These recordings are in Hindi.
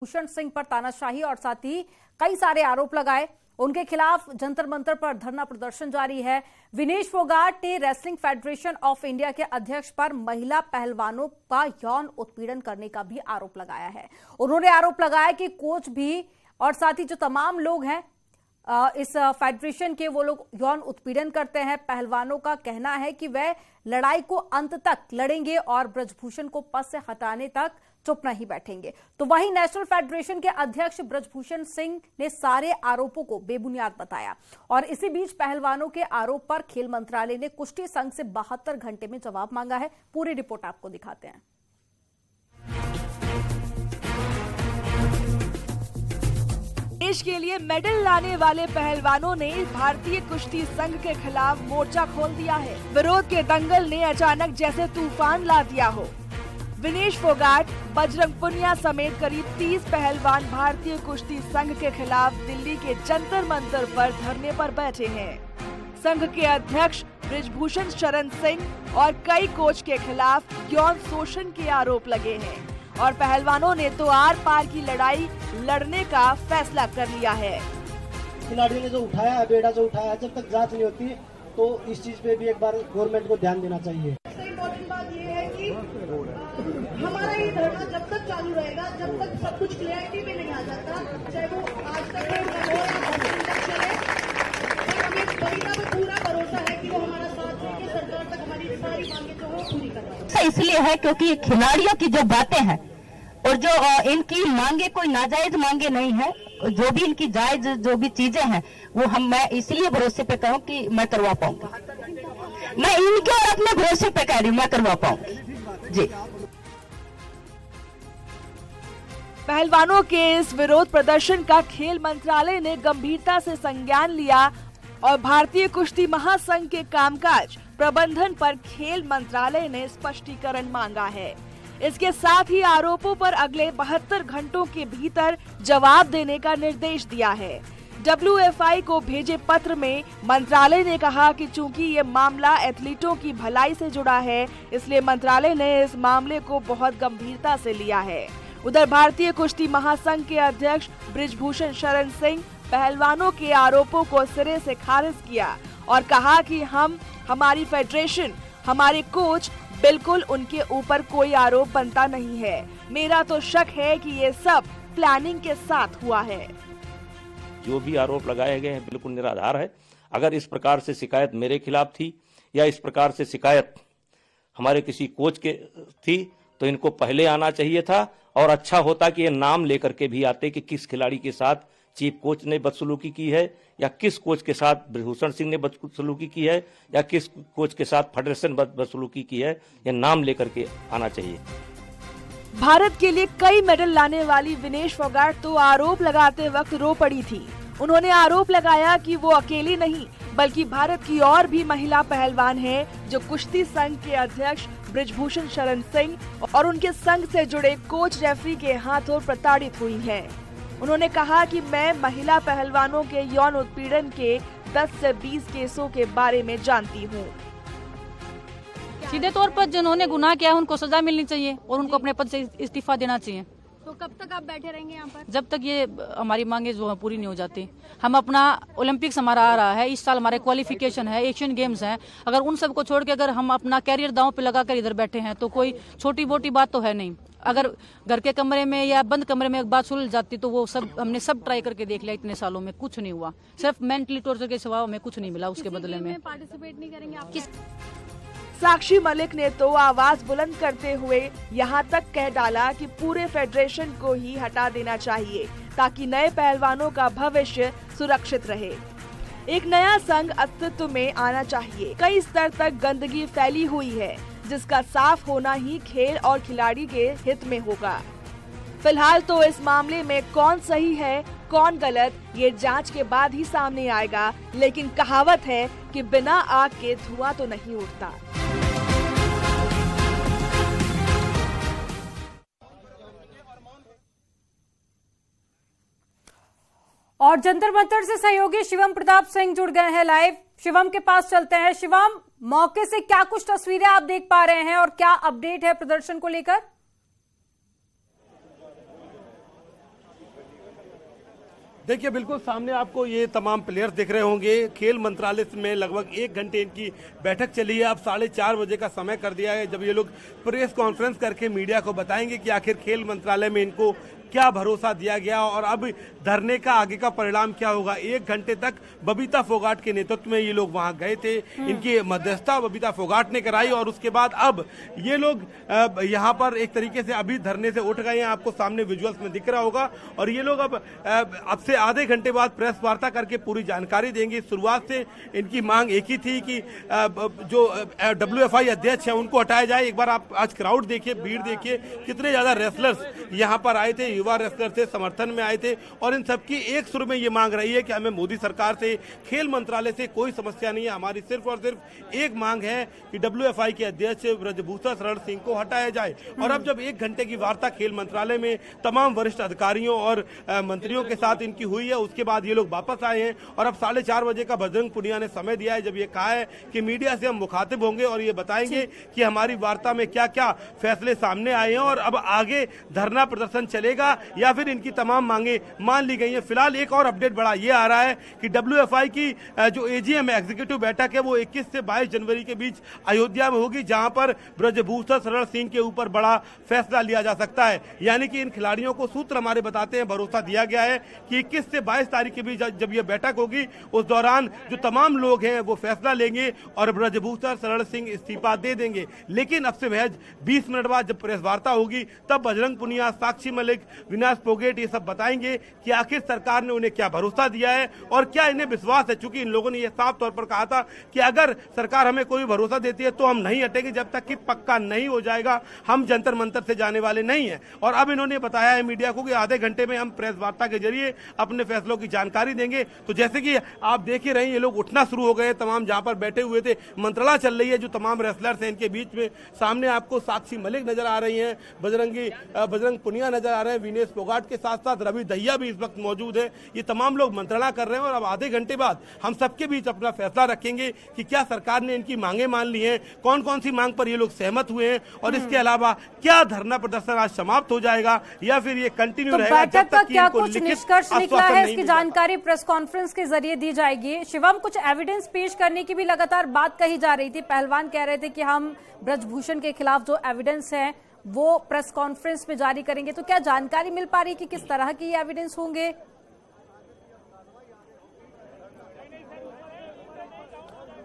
ब्रजभूषण सिंह पर तानाशाही और साथ ही कई सारे आरोप लगाए। उनके खिलाफ जंतर मंतर पर धरना प्रदर्शन जारी है। विनेश फोगाट ने रेसलिंग फेडरेशन ऑफ इंडिया के अध्यक्ष पर महिला पहलवानों का यौन उत्पीड़न करने का भी आरोप लगाया है। उन्होंने आरोप लगाया कि कोच भी और साथ ही जो तमाम लोग हैं इस फेडरेशन के, वो लोग यौन उत्पीड़न करते हैं। पहलवानों का कहना है कि वह लड़ाई को अंत तक लड़ेंगे और ब्रजभूषण को पद से हटाने तक चुप नहीं बैठेंगे। तो वहीं नेशनल फेडरेशन के अध्यक्ष ब्रजभूषण सिंह ने सारे आरोपों को बेबुनियाद बताया। और इसी बीच पहलवानों के आरोप पर खेल मंत्रालय ने कुश्ती संघ से 72 घंटे में जवाब मांगा है। पूरी रिपोर्ट आपको दिखाते हैं। देश के लिए मेडल लाने वाले पहलवानों ने भारतीय कुश्ती संघ के खिलाफ मोर्चा खोल दिया है। विरोध के दंगल ने अचानक जैसे तूफान ला दिया हो। विनेश फोगाट, बजरंग पुनिया समेत करीब 30 पहलवान भारतीय कुश्ती संघ के खिलाफ दिल्ली के जंतर मंतर पर धरने पर बैठे हैं। संघ के अध्यक्ष ब्रजभूषण शरण सिंह और कई कोच के खिलाफ यौन शोषण के आरोप लगे हैं और पहलवानों ने तो आर पार की लड़ाई लड़ने का फैसला कर लिया है। खिलाड़ियों ने जो उठाया है, बेड़ा जो उठाया है, जब तक जांच नहीं होती तो इस चीज पे भी एक बार गवर्नमेंट को ध्यान देना चाहिए। सबसे इम्पोर्टेंट बात ये है कि हमारा ये धरना जब तक चालू रहेगा, जब तक सब कुछ क्लियरिटी में नहीं आ जाता, चाहे वो आज तक हो या 10 दिन तक चले, और हमें महिला पे पूरा भरोसा है कि वो हमारा साथ देके सरकार तक हमारी सारी मांगे जो वो पूरी करवाएगी। इसलिए है क्योंकि खिलाड़ियों की जो बातें हैं और जो इनकी मांगे कोई नाजायज मांगे नहीं है, जो भी इनकी जायज जो भी चीजें हैं वो मैं इसलिए भरोसे पे कहूँ कि मैं करवा पाऊंगी। मैं इनके और अपने भरोसे पे कह रही हूँ, मैं करवा पाऊंगी जी। पहलवानों के इस विरोध प्रदर्शन का खेल मंत्रालय ने गंभीरता से संज्ञान लिया और भारतीय कुश्ती महासंघ के कामकाज प्रबंधन पर खेल मंत्रालय ने स्पष्टीकरण मांगा है। इसके साथ ही आरोपों पर अगले 72 घंटों के भीतर जवाब देने का निर्देश दिया है। WFI को भेजे पत्र में मंत्रालय ने कहा कि चूंकि ये मामला एथलीटों की भलाई से जुड़ा है, इसलिए मंत्रालय ने इस मामले को बहुत गंभीरता से लिया है। उधर भारतीय कुश्ती महासंघ के अध्यक्ष ब्रजभूषण शरण सिंह पहलवानों के आरोपों को सिरे से खारिज किया और कहा कि हमारी फेडरेशन, हमारे कोच, बिल्कुल उनके ऊपर कोई आरोप बनता नहीं है। मेरा तो शक है कि ये सब प्लानिंग के साथ हुआ है। जो भी आरोप लगाए गए हैं बिल्कुल निराधार है। अगर इस प्रकार से शिकायत मेरे खिलाफ थी या इस प्रकार से शिकायत हमारे किसी कोच के थी तो इनको पहले आना चाहिए था और अच्छा होता कि ये नाम लेकर के भी आते कि किस खिलाड़ी के साथ चीफ कोच ने बदसलूकी की है या किस कोच के साथ ब्रजभूषण सिंह ने बदसलूकी की है या किस कोच के साथ फेडरेशन बदसलूकी की है, ये नाम लेकर के आना चाहिए। भारत के लिए कई मेडल लाने वाली विनेश फोगाट तो आरोप लगाते वक्त रो पड़ी थी। उन्होंने आरोप लगाया कि वो अकेली नहीं बल्कि भारत की और भी महिला पहलवान हैं जो कुश्ती संघ के अध्यक्ष ब्रजभूषण शरण सिंह और उनके संघ से जुड़े कोच रेफरी के हाथों प्रताड़ित हुई हैं। उन्होंने कहा कि मैं महिला पहलवानों के यौन उत्पीड़न के 10 से 20 केसों के बारे में जानती हूँ। सीधे तौर पर जिन्होंने गुनाह किया है उनको सजा मिलनी चाहिए और उनको अपने पद से इस्तीफा देना चाहिए। तो कब तक आप बैठे रहेंगे यहाँ पर? जब तक ये हमारी मांगे जो है पूरी नहीं हो जाती। हम अपना ओलंपिक्स हमारा आ रहा है, इस साल हमारे क्वालिफिकेशन है, एशियन गेम्स हैं। अगर उन सब को छोड़ के अगर हम अपना कैरियर दांव पे लगाकर इधर बैठे हैं तो कोई छोटी मोटी बात तो है नहीं। अगर घर के कमरे में या बंद कमरे में एक बात सुलझ जाती तो वो सब हमने सब ट्राई करके देख लिया, इतने सालों में कुछ नहीं हुआ। सिर्फ मेंटली टॉर्चर के सिवा हमें कुछ नहीं मिला उसके बदले में। पार्टिसिपेट नहीं करेंगे आप? साक्षी मलिक ने तो आवाज बुलंद करते हुए यहाँ तक कह डाला कि पूरे फेडरेशन को ही हटा देना चाहिए ताकि नए पहलवानों का भविष्य सुरक्षित रहे। एक नया संघ अस्तित्व में आना चाहिए। कई स्तर तक गंदगी फैली हुई है जिसका साफ होना ही खेल और खिलाड़ी के हित में होगा। फिलहाल तो इस मामले में कौन सही है कौन गलत ये जांच के बाद ही सामने आएगा, लेकिन कहावत है कि बिना आग के धुआं तो नहीं उठता। और जंतर मंतर से सहयोगी शिवम प्रताप सिंह जुड़ गए हैं लाइव। शिवम के पास चलते हैं। शिवम, मौके से क्या कुछ तस्वीरें आप देख पा रहे हैं और क्या अपडेट है प्रदर्शन को लेकर? देखिए बिल्कुल सामने आपको ये तमाम प्लेयर्स दिख रहे होंगे। खेल मंत्रालय में लगभग 1 घंटे इनकी बैठक चली है। अब 4:30 बजे का समय कर दिया है, जब ये लोग प्रेस कॉन्फ्रेंस करके मीडिया को बताएंगे कि आखिर खेल मंत्रालय में इनको क्या भरोसा दिया गया और अब धरने का आगे का परिणाम क्या होगा। 1 घंटे तक बबीता फोगाट के नेतृत्व में ये लोग वहां गए थे, इनकी मध्यस्थता बबीता फोगाट ने कराई और उसके बाद अब ये लोग यहाँ पर एक तरीके से अभी धरने से उठ गए हैं। आपको सामने विजुअल्स में दिख रहा होगा और ये लोग अब से आधे घंटे बाद प्रेस वार्ता करके पूरी जानकारी देंगे। शुरुआत से इनकी मांग एक ही थी कि जो WFI अध्यक्ष है उनको हटाया जाए। एक बार आप आज क्राउड देखिए, भीड़ देखिए, कितने ज्यादा रेसलर्स यहाँ पर आए थे, युवा रेसलर थे, समर्थन में आए थे और इन सबकी एक सुर में ये मांग रही है कि हमें मोदी सरकार से, खेल मंत्रालय से कोई समस्या नहीं है। हमारी सिर्फ और सिर्फ एक मांग है कि WFI के अध्यक्ष ब्रजभूषण शरण सिंह को हटाया जाए। और अब जब 1 घंटे की वार्ता खेल मंत्रालय में तमाम वरिष्ठ अधिकारियों और मंत्रियों के साथ इनकी हुई है, उसके बाद ये लोग वापस आए हैं और अब 4:30 बजे का बजरंग पुनिया ने समय दिया है, जब ये कहा है कि मीडिया से हम मुखातिब होंगे और ये बताएंगे कि हमारी वार्ता में क्या क्या फैसले सामने आए हैं और अब आगे धरना प्रदर्शन चलेगा या फिर इनकी तमाम मांगे मान ली गई हैं। फिलहाल एक और अपडेट बड़ा ये आ रहा है कि WFI की जो AGM है, एग्जीक्यूटिव बैठक है, वो 21 से 22 जनवरी के बीच अयोध्या में होगी, जहां पर ब्रजभूषण शरण सिंह के ऊपर बड़ा फैसला लिया जा सकता है। यानी कि इन खिलाड़ियों को सूत्र हमारे बताते हैं, भरोसा दिया गया है कि 21 से 22 तारीख के बीच जब यह बैठक होगी, उस दौरान जो तमाम लोग हैं वो फैसला लेंगे और ब्रजभूषण शरण सिंह इस्तीफा दे देंगे। लेकिन अब से महज 20 मिनट बाद जब प्रेस वार्ता होगी, तब बजरंग पुनिया, साक्षी मलिक, विनाश फोगाट ये सब बताएंगे कि आखिर सरकार ने उन्हें क्या भरोसा दिया है और क्या इन्हें विश्वास है। चूंकि इन लोगों ने यह साफ तौर पर कहा था कि अगर सरकार हमें कोई भरोसा देती है तो हम नहीं हटेंगे जब तक कि पक्का नहीं हो जाएगा, हम जंतर मंतर से जाने वाले नहीं हैं। और अब इन्होंने बताया है मीडिया को कि आधे घंटे में हम प्रेस वार्ता के जरिए अपने फैसलों की जानकारी देंगे। तो जैसे कि आप देख ही रहे हैं, ये लोग उठना शुरू हो गए तमाम, जहां पर बैठे हुए थे। मंत्रणा चल रही है जो तमाम रेसलर्स हैं इनके बीच में। सामने आपको साक्षी मलिक नजर आ रही हैं, बजरंग पुनिया नजर आ रहे हैं, विनेश फोगाट के साथ साथ रवि दहिया भी इस वक्त मौजूद है। ये तमाम लोग मंत्रणा कर रहे हैं और अब आधे घंटे बाद हम सबके बीच अपना फैसला रखेंगे कि क्या सरकार ने इनकी मांगे मान ली हैं, कौन कौन सी मांग पर ये लोग सहमत हुए हैं और इसके अलावा क्या धरना प्रदर्शन आज समाप्त हो जाएगा या फिर ये कंटिन्यू रहेगा। बैठक का क्या कुछ निष्कर्ष निकला है, इसकी जानकारी प्रेस कॉन्फ्रेंस के जरिए दी जाएगी। शिवम, कुछ एविडेंस पेश करने की भी लगातार बात कही जा रही थी। पहलवान कह रहे थे कि हम ब्रजभूषण के खिलाफ जो एविडेंस है वो प्रेस कॉन्फ्रेंस में जारी करेंगे, तो क्या जानकारी मिल पा रही है कि किस तरह की एविडेंस होंगे?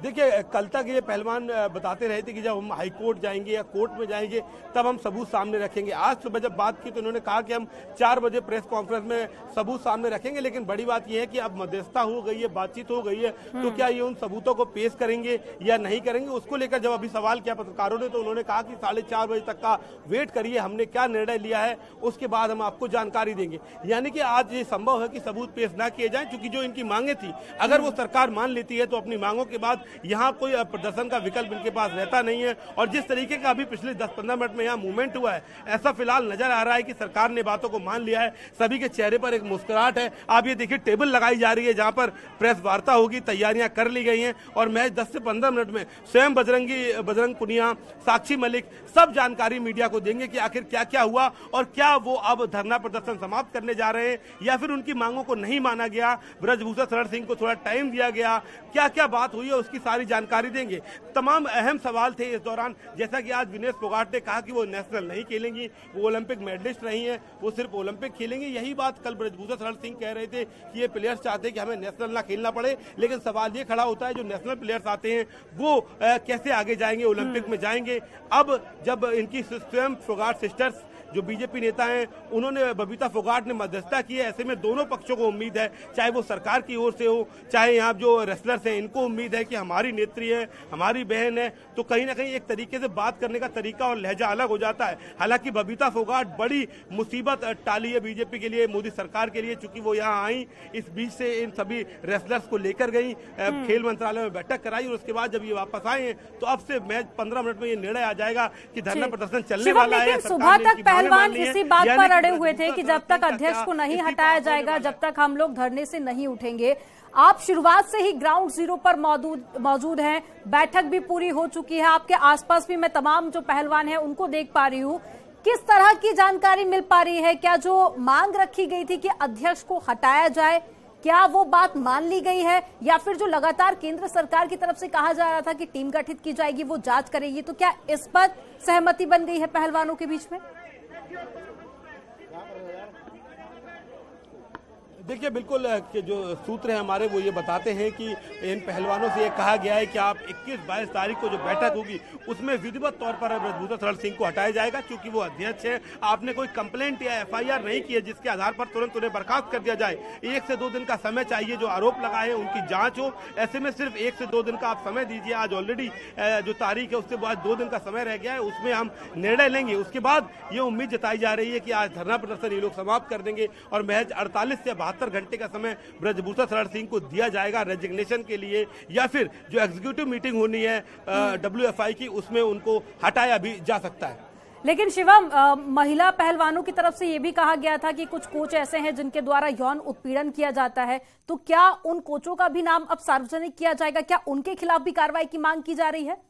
देखिए, कल तक ये पहलवान बताते रहे थे कि जब हम हाई कोर्ट जाएंगे या कोर्ट में जाएंगे तब हम सबूत सामने रखेंगे। आज सुबह जब बात की तो इन्होंने कहा कि हम 4 बजे प्रेस कॉन्फ्रेंस में सबूत सामने रखेंगे। लेकिन बड़ी बात यह है कि अब मध्यस्थता हो गई है, बातचीत हो गई है, तो क्या ये उन सबूतों को पेश करेंगे या नहीं करेंगे, उसको लेकर जब अभी सवाल किया पत्रकारों ने तो उन्होंने कहा कि 4:30 बजे तक का वेट करिए, हमने क्या निर्णय लिया है उसके बाद हम आपको जानकारी देंगे। यानी कि आज ये संभव है कि सबूत पेश न किए जाए, क्योंकि जो इनकी मांगे थी अगर वो सरकार मान लेती है तो अपनी मांगों के बाद यहाँ कोई प्रदर्शन का विकल्प इनके पास रहता नहीं है। और जिस तरीके का अभी पिछले 10-15 मिनट में यहाँ मूवमेंट हुआ है, ऐसा फिलहाल नजर आ रहा है कि सरकार ने बातों को मान लिया है। सभी के चेहरे पर एक मुस्कुराहट है। आप ये देखिए, टेबल लगाई जा रही है जहां पर प्रेस वार्ता होगी, तैयारियां कर ली गई हैं और महज 10 से 15 मिनट में स्वयं बजरंग पुनिया, साक्षी मलिक सब जानकारी मीडिया को देंगे कि आखिर क्या क्या हुआ और क्या वो अब धरना प्रदर्शन समाप्त करने जा रहे हैं या फिर उनकी मांगों को नहीं माना गया, ब्रजभूषण शरण सिंह को थोड़ा टाइम दिया गया, क्या क्या बात हुई है उसकी सारी जानकारी देंगे। तमाम अहम सवाल थे इस दौरान, जैसा कि आज विनेश फोगाट ने कहा कि वो नेशनल नहीं खेलेंगी, वो ओलंपिक मेडलिस्ट रही हैं, वो सिर्फ ओलंपिक खेलेंगी। यही बात कल ब्रजभूषण शरण सिंह कह रहे थे कि ये प्लेयर्स चाहते हैं कि हमें नेशनल ना खेलना पड़े। लेकिन सवाल ये खड़ा होता है, जो नेशनल प्लेयर्स आते हैं वो कैसे आगे जाएंगे, ओलंपिक में जाएंगे। अब जब इनकी स्वयं फोगाट सिस्टर्स जो बीजेपी नेता हैं, उन्होंने, बबीता फोगाट ने मध्यस्थता की है, ऐसे में दोनों पक्षों को उम्मीद है, चाहे वो सरकार की ओर से हो, चाहे यहाँ जो रेसलर्स हैं इनको उम्मीद है कि हमारी नेत्री है, हमारी बहन है, तो कहीं ना कहीं एक तरीके से बात करने का तरीका और लहजा अलग हो जाता है। हालांकि बबीता फोगाट बड़ी मुसीबत टाली है बीजेपी के लिए, मोदी सरकार के लिए, चूंकि वो यहाँ आई, इस बीच से इन सभी रेसलर्स को लेकर गई, खेल मंत्रालय में बैठक कराई और उसके बाद जब ये वापस आए हैं तो अब से महज 15 मिनट में ये निर्णय आ जाएगा कि धरना प्रदर्शन चलने वाला है। सुबह तक पहलवान इसी बात पर अड़े हुए थे कि जब तक अध्यक्ष को नहीं हटाया जाएगा, जब तक हम लोग धरने से नहीं उठेंगे। आप शुरुआत से ही ग्राउंड जीरो पर मौजूद हैं, बैठक भी पूरी हो चुकी है, आपके आसपास भी मैं तमाम जो पहलवान हैं उनको देख पा रही हूँ। किस तरह की जानकारी मिल पा रही है? क्या जो मांग रखी गई थी कि अध्यक्ष को हटाया जाए, क्या वो बात मान ली गई है, या फिर जो लगातार केंद्र सरकार की तरफ से कहा जा रहा था कि टीम गठित की जाएगी, वो जांच करेगी, तो क्या इस पर सहमति बन गई है पहलवानों के बीच में? देखिए, बिल्कुल कि जो सूत्र है हमारे वो ये बताते हैं कि इन पहलवानों से ये कहा गया है कि आप 21-22 तारीख को जो बैठक होगी उसमें विधिवत तौर पर ब्रजभूषण शरण सिंह को हटाया जाएगा, क्योंकि वो अध्यक्ष है। आपने कोई कंप्लेंट या FIR नहीं की है जिसके आधार पर तुरंत उन्हें बर्खास्त कर दिया जाए। 1 से 2 दिन का समय चाहिए, जो आरोप लगाए उनकी जाँच हो। ऐसे में सिर्फ 1 से 2 दिन का आप समय दीजिए। आज ऑलरेडी जो तारीख है उससे बाद 2 दिन का समय रह गया है, उसमें हम निर्णय लेंगे। उसके बाद ये उम्मीद जताई जा रही है कि आज धरना प्रदर्शन ये लोग समाप्त कर देंगे और महज 48 से 72 घंटे का समय ब्रजभूषण शरण सिंह को दिया जाएगा रेजिग्नेशन के लिए, या फिर जो एग्जीक्यूटिव मीटिंग होनी है WFI की, उसमें उनको हटाया भी जा सकता है। लेकिन शिवम, महिला पहलवानों की तरफ से यह भी कहा गया था कि कुछ कोच ऐसे हैं जिनके द्वारा यौन उत्पीड़न किया जाता है, तो क्या उन कोचों का भी नाम अब सार्वजनिक किया जाएगा? क्या उनके खिलाफ भी कार्रवाई की मांग की जा रही है?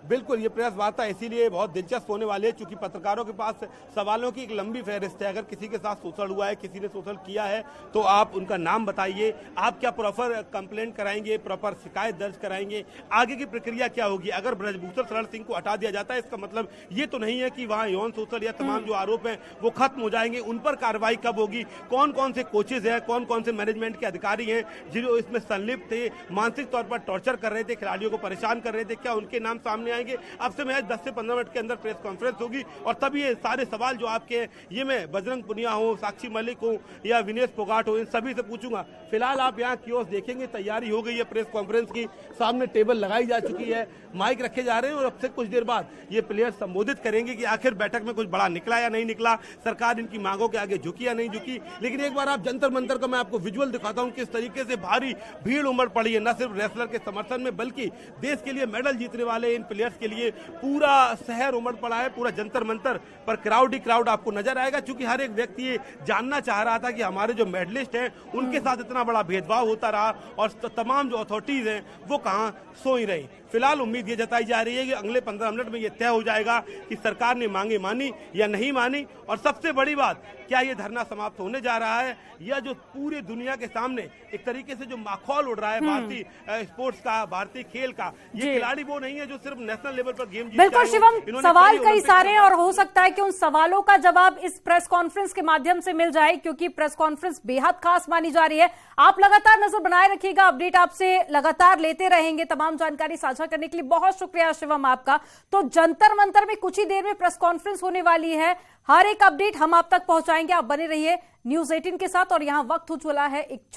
बिल्कुल, ये प्रेस वार्ता इसीलिए बहुत दिलचस्प होने वाली है क्योंकि पत्रकारों के पास सवालों की एक लंबी फहरिस्त है। अगर किसी के साथ शोषण हुआ है, किसी ने शोषण किया है, तो आप उनका नाम बताइए। आप क्या प्रॉपर कंप्लेंट कराएंगे, प्रॉपर शिकायत दर्ज कराएंगे, आगे की प्रक्रिया क्या होगी? अगर ब्रजभूषण शरण सिंह को हटा दिया जाता है, इसका मतलब ये तो नहीं है कि वहाँ यौन शोषण या तमाम जो आरोप हैं वो खत्म हो जाएंगे। उन पर कार्रवाई कब होगी? कौन कौन से कोचेज हैं, कौन कौन से मैनेजमेंट के अधिकारी हैं जो इसमें संलिप्त थे, मानसिक तौर पर टॉर्चर कर रहे थे, खिलाड़ियों को परेशान कर रहे थे, क्या उनके नाम सामने आएंगे? अब से महज 10 से 15 मिनट के अंदर प्रेस कॉन्फ्रेंस होगी और तब ये सारे सवाल जो आपके, ये मैं बजरंग पुनिया हो, साक्षी मलिक हो या विनेश फोगाट हो, इन सभी से पूछूंगा। फिलहाल आप यहाँ कियोस्क देखेंगे, तैयारी हो गई है प्रेस कॉन्फ्रेंस की, सामने टेबल लगाई जा चुकी है, माइक रखे जा रहे हैं और अब से कुछ देर बाद ये प्लेयर संबोधित करेंगे कि आखिर बैठक में कुछ बड़ा निकला या नहीं निकला, सरकार इनकी मांगों के आगे झुकी या नहीं झुकी। लेकिन एक बार आप जंतर मंतर का मैं आपको विजुअल दिखाता हूँ किस तरीके से भारी भीड़ उमड़ पड़ी है, न सिर्फ रेसलर के समर्थन में बल्कि देश के लिए मेडल जीतने वाले इन प्लेयर्स के लिए पूरा शहर उमड़ पड़ा है। पूरा जंतर मंतर पर क्राउड ही क्राउड आपको नजर आएगा, क्योंकि हर एक व्यक्ति ये जानना चाह रहा था कि हमारे जो मेडलिस्ट हैं उनके साथ इतना बड़ा भेदभाव होता रहा और तमाम जो अथॉरिटीज हैं वो कहां सोई रही। फिलहाल उम्मीद ये जताई जा रही है कि अगले 15 मिनट में ये तय हो जाएगा कि सरकार ने मांगे मानी या नहीं मानी, और सबसे बड़ी बात, क्या ये धरना समाप्त होने जा रहा है या जो पूरी दुनिया के सामने एक तरीके से जो माखौल उड़ रहा है भारतीय स्पोर्ट्स का, भारतीय खेल का, ये खिलाड़ी वो नहीं है जो सिर्फ नेशनल लेवल पर गेम जीत। बिल्कुल शिवम, सवाल कई सारे हैं और हो सकता है कि उन सवालों का जवाब इस प्रेस कॉन्फ्रेंस के माध्यम से मिल जाए, क्योंकि प्रेस कॉन्फ्रेंस बेहद खास मानी जा रही है। आप लगातार नजर बनाए रखिएगा, अपडेट आपसे लगातार लेते रहेंगे। तमाम जानकारी साझा करने के लिए बहुत शुक्रिया शिवम आपका। तो जंतर मंतर में कुछ ही देर में प्रेस कॉन्फ्रेंस होने वाली है, हर एक अपडेट हम आप तक पहुंचाएंगे। आप बने रहिए न्यूज़ 18 के साथ और यहां वक्त हो चला है एक